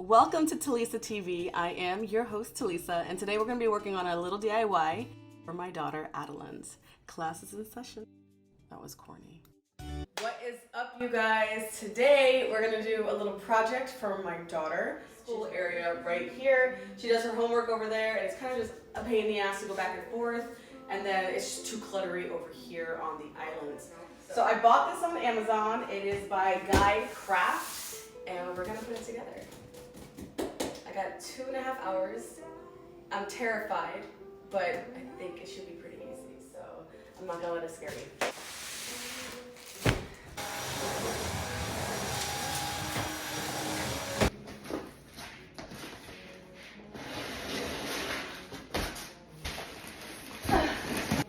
Welcome to TalisaTV. I am your host, Talisa, and today we're going to be working on a little DIY for my daughter, Adeline's. Class is in session. That was corny. What is up, you guys? Today we're going to do a little project for my daughter. School area right here. She does her homework over there, and it's kind of just a pain in the ass to go back and forth, and then it's just too cluttery over here on the islands. So I bought this on Amazon. It is by Guide Craft, and we're going to put it together. I got 2.5 hours. I'm terrified, but I think it should be pretty easy, so I'm not gonna let it scare me.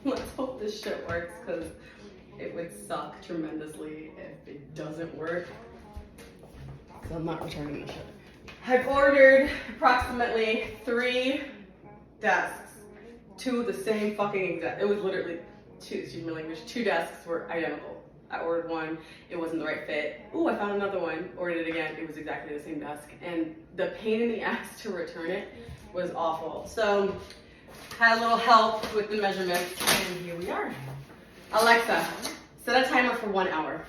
Let's hope this shit works, because it would suck tremendously if it doesn't work. So I'm not returning the shit. I've ordered approximately 3 desks, 2 the same fucking exact. It was literally 2, excuse my language, 2 desks were identical. I ordered one, it wasn't the right fit. Ooh, I found another one, ordered it again, it was exactly the same desk. And the pain in the ass to return it was awful. So, had a little help with the measurements, and here we are. Alexa, set a timer for 1 hour.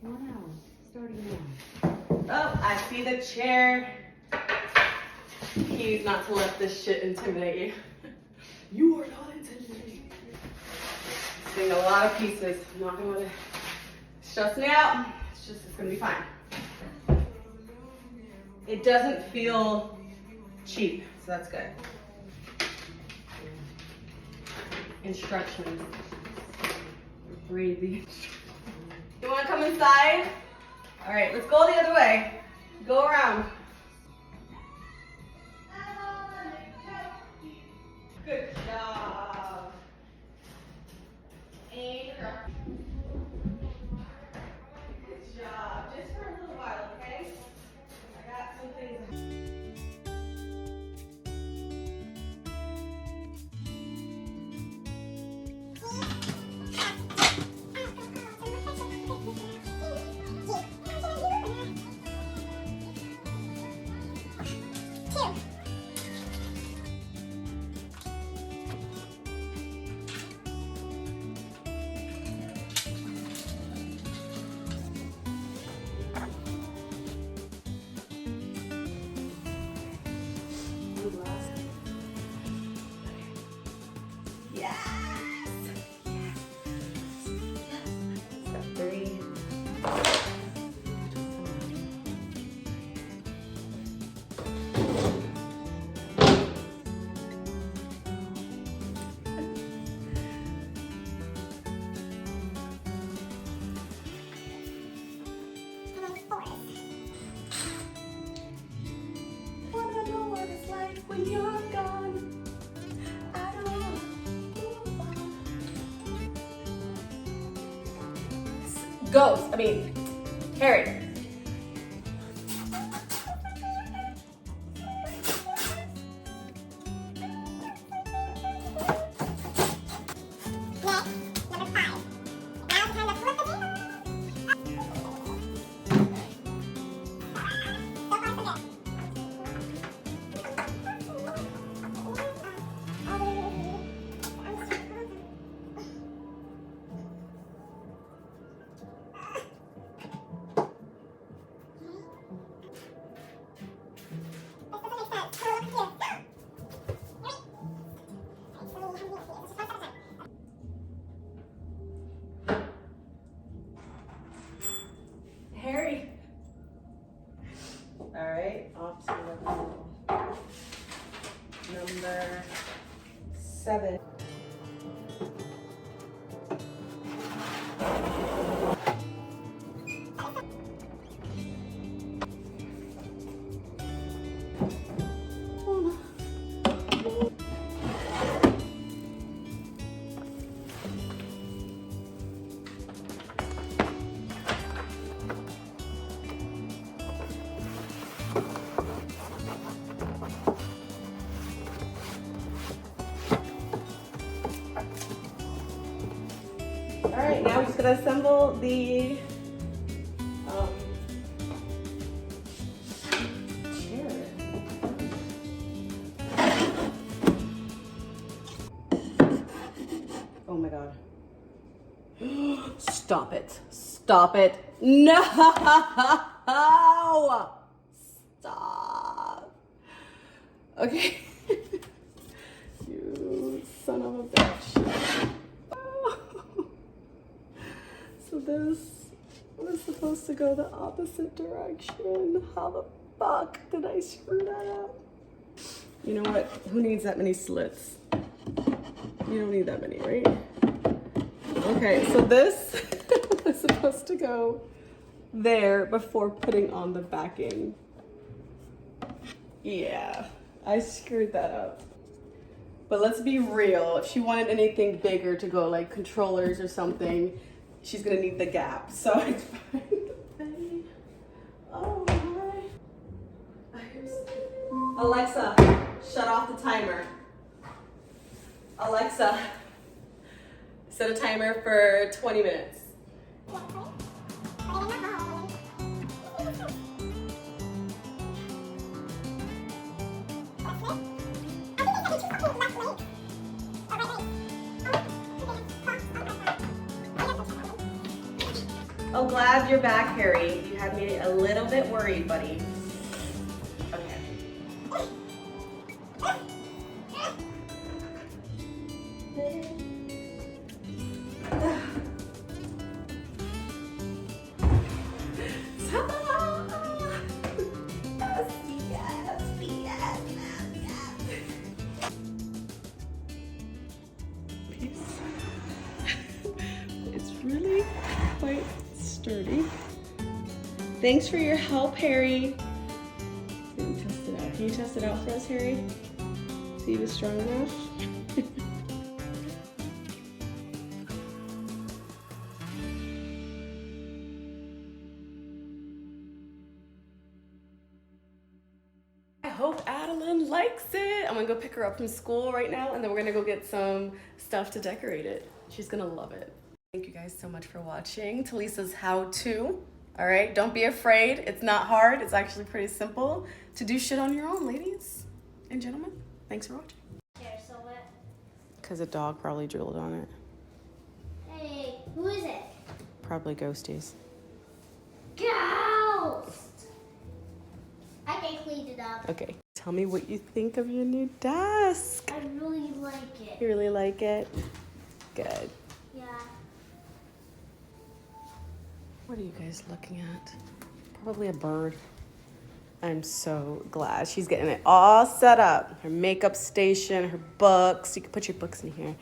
1 hour, starting now. Oh, I see the chair. Keys not to let this shit intimidate you. You are not intimidating. It's getting a lot of pieces. I'm not gonna let it stress me out. It's gonna be fine. It doesn't feel cheap, so that's good. Instructions. Read the. You wanna come inside? All right, let's go the other way. Go around. Good job. And good job. Just for a little while, okay? I got some things. Yes! Step 3. Wanna know what it's like when you're gone? I don't know. Ghost. I mean, Harry. Harry. All right, off to number 7. All right, now we're just gonna assemble the my God. Stop it. Stop it. No! Stop. Okay. You son of a bitch. So this was supposed to go the opposite direction. How the fuck did I screw that up? You know what? Who needs that many slits? You don't need that many, right? Okay, so this was supposed to go there before putting on the backing. Yeah, I screwed that up. But let's be real. If she wanted anything bigger to go, like controllers or something, she's gonna need the gap. So it's fine. Oh my. Alexa, shut off the timer. Alexa, set a timer for 20 minutes. Oh, glad you're back, Harry. You had me a little bit worried, buddy. Okay. It's really quite sturdy. Thanks for your help, Harry. Let me test it out. Can you test it out for us, Harry? See if it's strong enough? I hope Adeline likes it. I'm gonna go pick her up from school right now, and then we're gonna go get some stuff to decorate it. She's gonna love it. Thank you guys so much for watching Talisa's how-to. All right, don't be afraid. It's not hard. It's actually pretty simple to do shit on your own, ladies and gentlemen. Thanks for watching. Here, so what? Because a dog probably drooled on it. Hey, who is it? Probably ghosties. Ghost! I can clean it up. Okay, tell me what you think of your new desk. I really like it. You really like it? Good. Yeah. What are you guys looking at? Probably a bird. I'm so glad she's getting it all set up. Her makeup station, her books. You can put your books in here.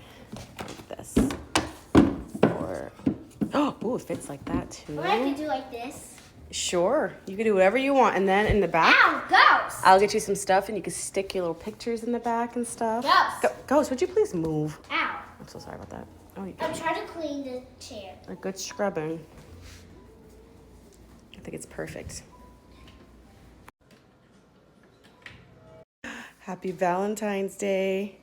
Like this. Or, oh, it fits like that too. Or I could do like this. Sure, you can do whatever you want. And then in the back, Ow, ghost! I'll get you some stuff and you can stick your little pictures in the back and stuff. Ghost! Ghost, would you please move? Ow. I'm so sorry about that. Oh, you I'm trying to clean the chair. a good scrubbing. I think it's perfect. Happy Valentine's Day.